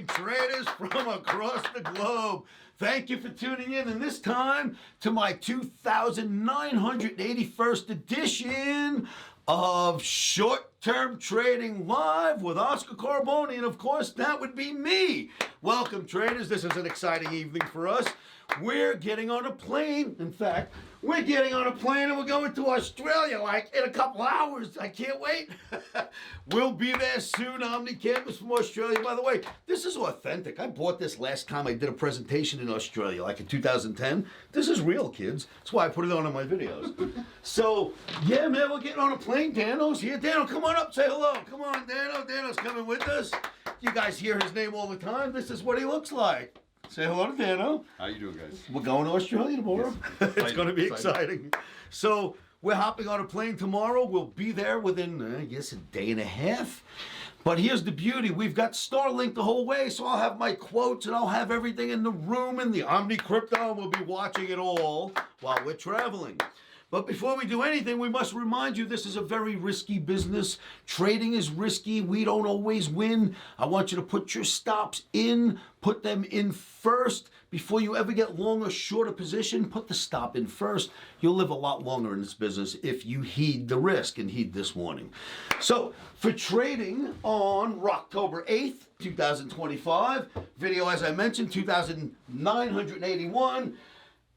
morning, traders from across the globe. Thank you for tuning in, and this time to my 2,981st edition of Short-Term Trading Live with Oscar Carboni, and of course, that would be me. Welcome, traders. This is an exciting evening for us. We're getting on a plane. In fact, we're getting on a plane and we're going to Australia like in a couple hours. I can't wait. We'll be there soon. OMNI from Australia. By the way, this is authentic. I bought this last time I did a presentation in Australia, like in 2010. This is real, kids. That's why I put it on in my videos. So, yeah, man, we're getting on a plane. Dano's here. Dano, come on up. Say hello. Come on, Dano. Dano's coming with us. You guys hear his name all the time. This is what he looks like. Say hello to Dano. How you doing, guys? We're going to Australia tomorrow. Yes. It's going to be exciting. So we're hopping on a plane tomorrow. We'll be there within, I guess, a day and a half. But here's the beauty. We've got Starlink the whole way, so I'll have my quotes and I'll have everything in the room and the Omni Crypto, and we'll be watching it all while we're traveling. But before we do anything, we must remind you this is a very risky business. Trading is risky. We don't always win. I want you to put your stops in, put them in first. Before you ever get long or short a position, put the stop in first. You'll live a lot longer in this business if you heed the risk and heed this warning. So for trading on October 8th, 2025, video, as I mentioned, 2,981.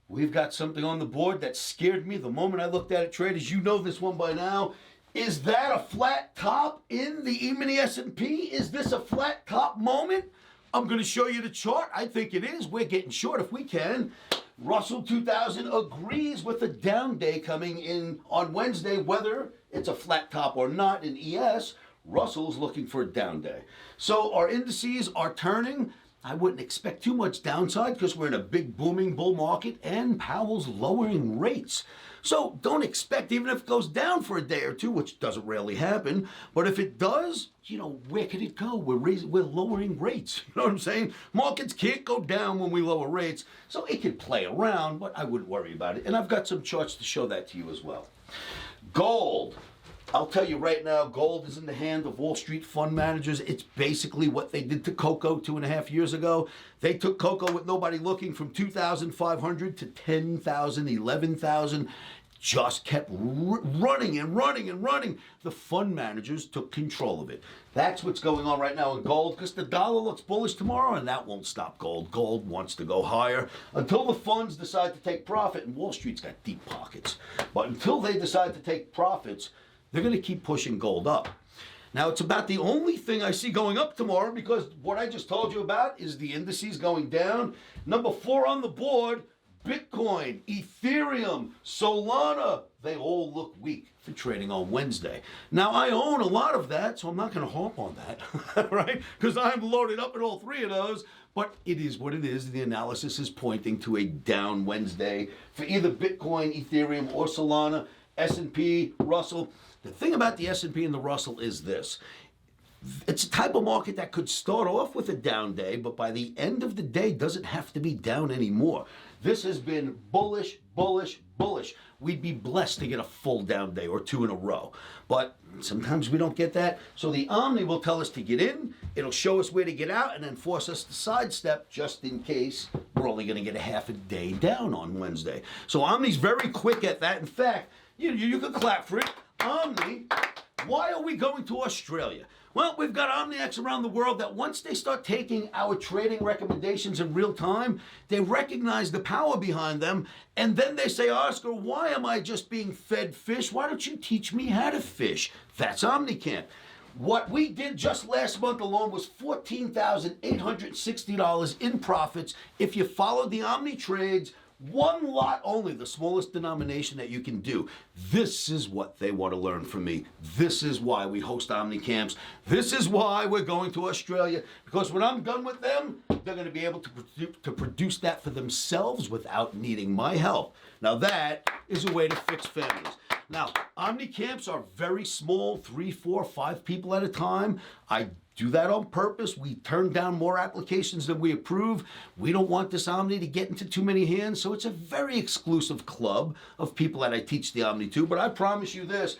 We've got something on the board that scared me the moment I looked at it, traders. You know this one by now. Is that a flat top in the OMNI S&P? Is this a flat top moment? I'm going to show you the chart. I think it is. We're getting short if we can. Russell 2000 agrees with a down day coming in on Wednesday, whether it's a flat top or not in ES. Russell's looking for a down day. So our indices are turning. I wouldn't expect too much downside because we're in a big booming bull market and Powell's lowering rates. So don't expect, even if it goes down for a day or two, which doesn't rarely happen, but if it does, you know, where could it go? We're lowering rates. You know what I'm saying? Markets can't go down when we lower rates, so it can play around, but I wouldn't worry about it. And I've got some charts to show that to you as well. Gold. I'll tell you right now, gold is in the hand of Wall Street fund managers. It's basically what they did to cocoa 2.5 years ago. They took cocoa with nobody looking from 2,500 to 10,000, 11,000. Just kept running and running and running. The fund managers took control of it. That's what's going on right now in gold, because the dollar looks bullish tomorrow, and that won't stop gold. Gold wants to go higher until the funds decide to take profit, and Wall Street's got deep pockets. But until they decide to take profits, they're going to keep pushing gold up. Now, it's about the only thing I see going up tomorrow, because what I just told you about is the indices going down. Number 4 on the board, Bitcoin, Ethereum, Solana, they all look weak for trading on Wednesday. Now, I own a lot of that, so I'm not going to harp on that, right? Because I'm loaded up in all 3 of those, but it is what it is. The analysis is pointing to a down Wednesday for either Bitcoin, Ethereum, or Solana. S&P, Russell. The thing about the S&P and the Russell is this. It's a type of market that could start off with a down day, but by the end of the day doesn't have to be down anymore. This has been bullish, bullish, bullish. We'd be blessed to get a full down day or 2 in a row. But sometimes we don't get that. So the Omni will tell us to get in. It'll show us where to get out and then force us to sidestep just in case we're only going to get a half a day down on Wednesday. So Omni's very quick at that. In fact, you can clap for it. Omni, why are we going to Australia? Well, we've got OmniX around the world that once they start taking our trading recommendations in real time, they recognize the power behind them, and then they say, Oscar, why am I just being fed fish? Why don't you teach me how to fish? That's OmniCamp. What we did just last month alone was $14,860 in profits if you followed the Omni trades. 1 lot only, the smallest denomination that you can do. This is what they want to learn from me. This is why we host Omni camps. This is why we're going to Australia, because when I'm done with them, they're going to be able to produce that for themselves without needing my help. Now that is a way to fix families. Now, Omni camps are very small, 3, 4, 5 people at a time. I do that on purpose. We turn down more applications than we approve. We don't want this Omni to get into too many hands, so it's a very exclusive club of people that I teach the Omni to. But I promise you this,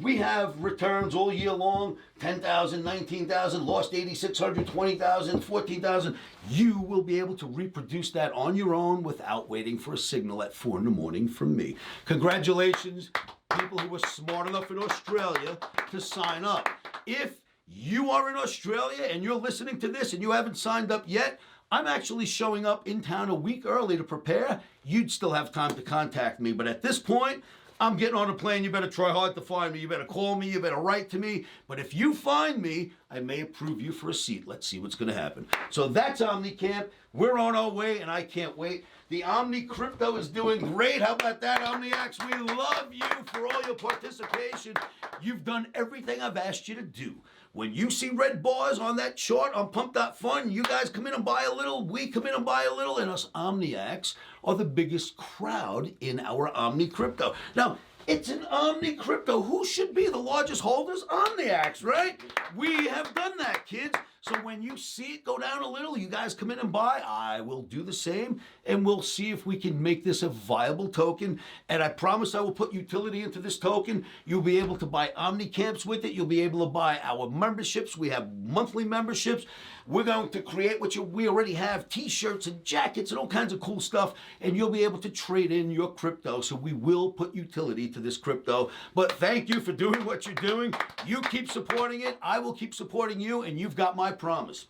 We have returns all year long, 10,000, 19,000, lost 8,600, 20,000, 14,000. You will be able to reproduce that on your own without waiting for a signal at 4 in the morning from me. Congratulations, people who were smart enough in Australia to sign up. If you are in Australia and you're listening to this and you haven't signed up yet, I'm actually showing up in town a week early to prepare. You'd still have time to contact me, but at this point, I'm getting on a plane. You better try hard to find me. You better call me. You better write to me. But if you find me, I may approve you for a seat. Let's see what's going to happen. So that's OmniCamp. We're on our way, and I can't wait. The Omni Crypto is doing great. How about that, OmniAx? We love you for all your participation. You've done everything I've asked you to do. When you see red bars on that chart on Pump.Fun, you guys come in and buy a little, we come in and buy a little, and us OmniAx are the biggest crowd in our Omni Crypto. Now, it's an Omni Crypto. Who should be the largest holders? OmniAx, right? We have done that, kids. So when you see it go down a little, you guys come in and buy. I will do the same, and we'll see if we can make this a viable token. And I promise I will put utility into this token. You'll be able to buy OmniCamps with it. You'll be able to buy our memberships. We have monthly memberships. We're going to create we already have t-shirts and jackets and all kinds of cool stuff, and you'll be able to trade in your crypto. So we will put utility to this crypto. But thank you for doing what you're doing. You keep supporting it. I will keep supporting you, and you've got my promise.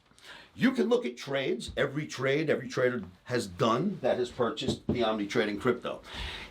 You can look at trades. Every trader has done that has purchased the Omni Trading Crypto.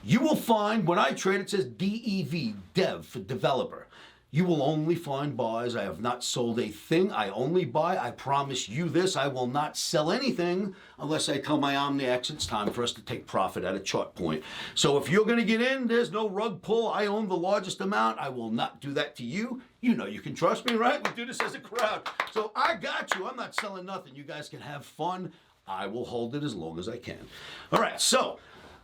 You will find when I trade, it says DEV, Dev for developer. You will only find buys. I have not sold a thing. I only buy. I promise you this. I will not sell anything unless I tell my OmniAx it's time for us to take profit at a chart point. So if you're going to get in, there's no rug pull. I own the largest amount. I will not do that to you. You know you can trust me, right? We do this as a crowd. So I got you. I'm not selling nothing. You guys can have fun. I will hold it as long as I can. All right, so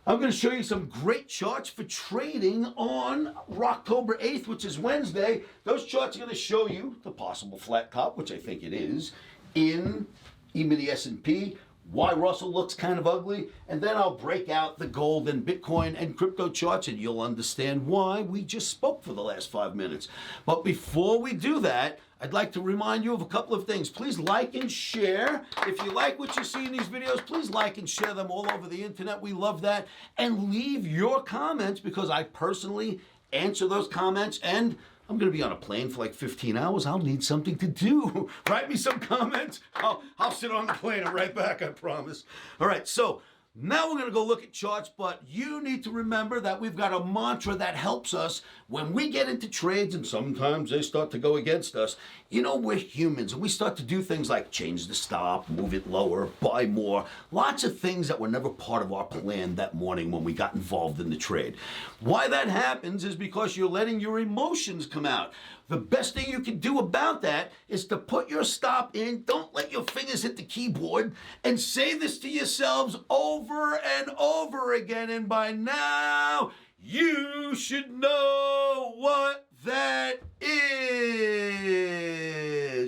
I'm going to show you some great charts for trading on October 8th, which is Wednesday. Those charts are going to show you the possible flat top, which I think it is, in E-mini S&P, why Russell looks kind of ugly, and then I'll break out the gold and Bitcoin and crypto charts, and you'll understand why we just spoke for the last 5 minutes. But before we do that, I'd like to remind you of a couple of things. Please like and share. If you like what you see in these videos, please like and share them all over the internet. We love that. And leave your comments, because I personally answer those comments, and I'm going to be on a plane for like 15 hours. I'll need something to do. Write me some comments. I'll sit on the plane and right back, I promise. All right, so now we're going to go look at charts, but you need to remember that we've got a mantra that helps us when we get into trades, and sometimes they start to go against us. You know, we're humans, and we start to do things like change the stop, move it lower, buy more. Lots of things that were never part of our plan that morning when we got involved in the trade. Why that happens is because you're letting your emotions come out. The best thing you can do about that is to put your stop in. Don't let your fingers hit the keyboard, and say this to yourselves over and over again. And by now, you should know what that is.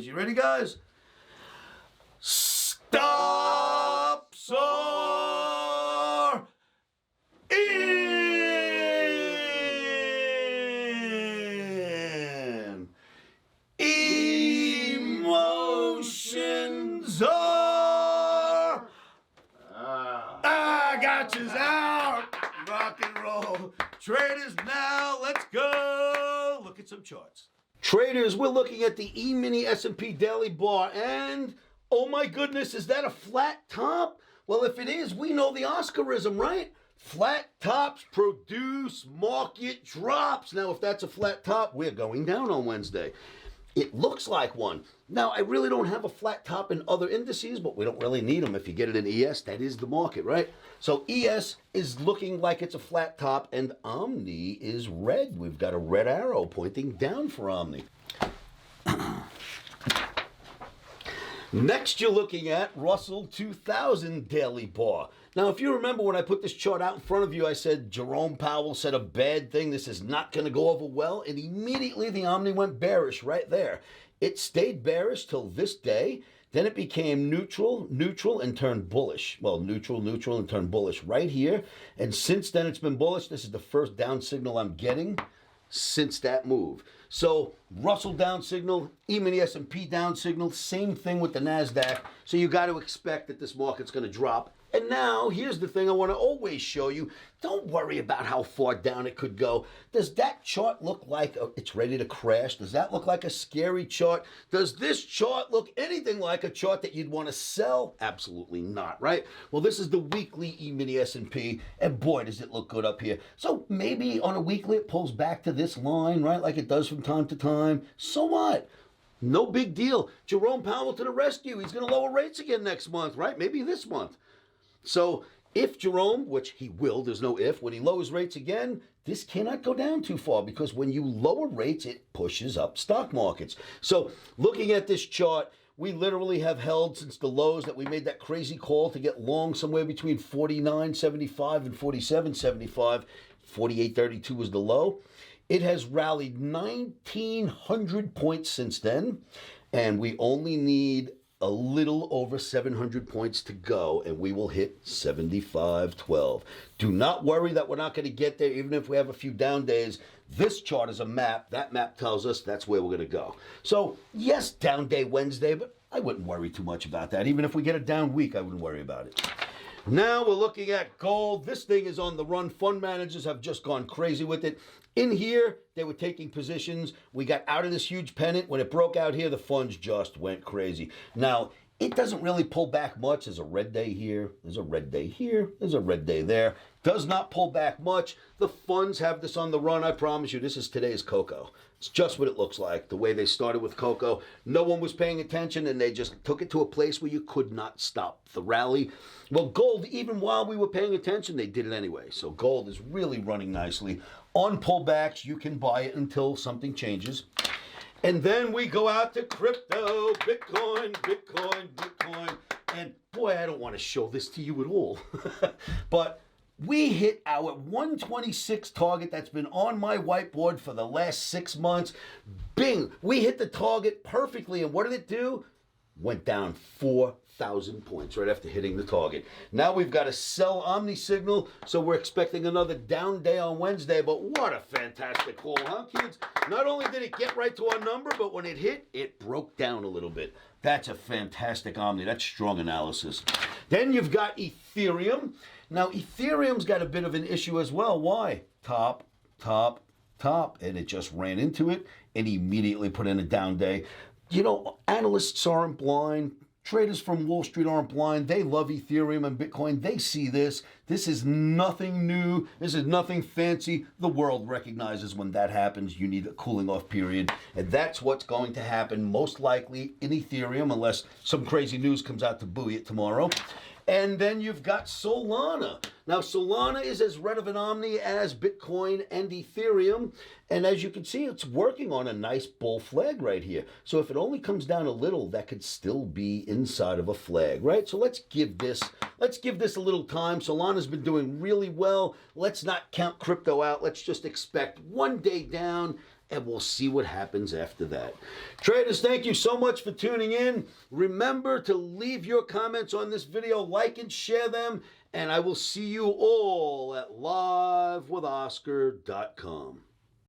You ready, guys? Stops are in. Emotions are gotcha's out. Rock and roll. Traders now, let's go. Look at some charts. Traders, we're looking at the E-mini S&P daily bar, and oh my goodness, is that a flat top? Well, if it is, we know the Oscarism, right? Flat tops produce market drops. Now, if that's a flat top, we're going down on Wednesday. It looks like one. Now, I really don't have a flat top in other indices, but we don't really need them. If you get it in ES, that is the market, right? So ES is looking like it's a flat top, and Omni is red. We've got a red arrow pointing down for Omni. Next, you're looking at Russell 2000 daily bar. Now, if you remember when I put this chart out in front of you, I said Jerome Powell said a bad thing. This is not going to go over well. And immediately the Omni went bearish right there. It stayed bearish till this day. Then it became neutral, and turned bullish. Well, neutral, and turned bullish right here. And since then, it's been bullish. This is the first down signal I'm getting since that move. So Russell down signal, E-mini S&P down signal, same thing with the NASDAQ. So you got to expect that this market's going to drop. And now, here's the thing I want to always show you. Don't worry about how far down it could go. Does that chart look like it's ready to crash? Does that look like a scary chart? Does this chart look anything like a chart that you'd want to sell? Absolutely not, right? Well, this is the weekly E-mini S&P, and boy, does it look good up here. So maybe on a weekly it pulls back to this line, right, like it does from time to time. So what? No big deal. Jerome Powell to the rescue. He's going to lower rates again next month, right? Maybe this month. So if Jerome, which he will, there's no if, when he lowers rates again, this cannot go down too far because when you lower rates, it pushes up stock markets. So looking at this chart, we literally have held since the lows that we made that crazy call to get long somewhere between 49.75 and 47.75. 48.32 was the low. It has rallied 1,900 points since then, and we only need a little over 700 points to go, and we will hit 75.12. Do not worry that we're not going to get there, even if we have a few down days. This chart is a map. That map tells us that's where we're going to go. So, yes, down day Wednesday, but I wouldn't worry too much about that. Even if we get a down week, I wouldn't worry about it. Now we're looking at gold. This thing is on the run. Fund managers have just gone crazy with it. In here, they were taking positions. We got out of this huge pennant. When it broke out here, the funds just went crazy. Now, it doesn't really pull back much. There's a red day here. There's a red day here. There's a red day there. Does not pull back much. The funds have this on the run. I promise you, this is today's cocoa. It's just what it looks like. The way they started with cocoa, no one was paying attention, and they just took it to a place where you could not stop the rally. Well, gold, even while we were paying attention, they did it anyway. So gold is really running nicely. On pullbacks, you can buy it until something changes. And then we go out to crypto, Bitcoin. And boy, I don't want to show this to you at all. But we hit our 126 target that's been on my whiteboard for the last 6 months. Bing, we hit the target perfectly. And what did it do? Went down 4,000 points right after hitting the target. Now we've got a sell OMNI signal, so we're expecting another down day on Wednesday. But what a fantastic call, huh, kids? Not only did it get right to our number, but when it hit, it broke down a little bit. That's a fantastic OMNI. That's strong analysis. Then you've got Ethereum. Now, Ethereum's got a bit of an issue as well. Why? Top, and it just ran into it and immediately put in a down day. You know, analysts aren't blind. Traders from Wall Street aren't blind. They love Ethereum and Bitcoin. They see this. This is nothing new. This is nothing fancy. The world recognizes when that happens, you need a cooling off period. And that's what's going to happen most likely in Ethereum, unless some crazy news comes out to buoy it tomorrow. And then you've got Solana. Now, Solana is as red of an OMNI as Bitcoin and Ethereum. And as you can see, it's working on a nice bull flag right here. So if it only comes down a little, that could still be inside of a flag, right? So let's give this a little time. Solana's been doing really well. Let's not count crypto out. Let's just expect one day down, and we'll see what happens after that. Traders, thank you so much for tuning in. Remember to leave your comments on this video, like and share them, and I will see you all at livewithoscar.com.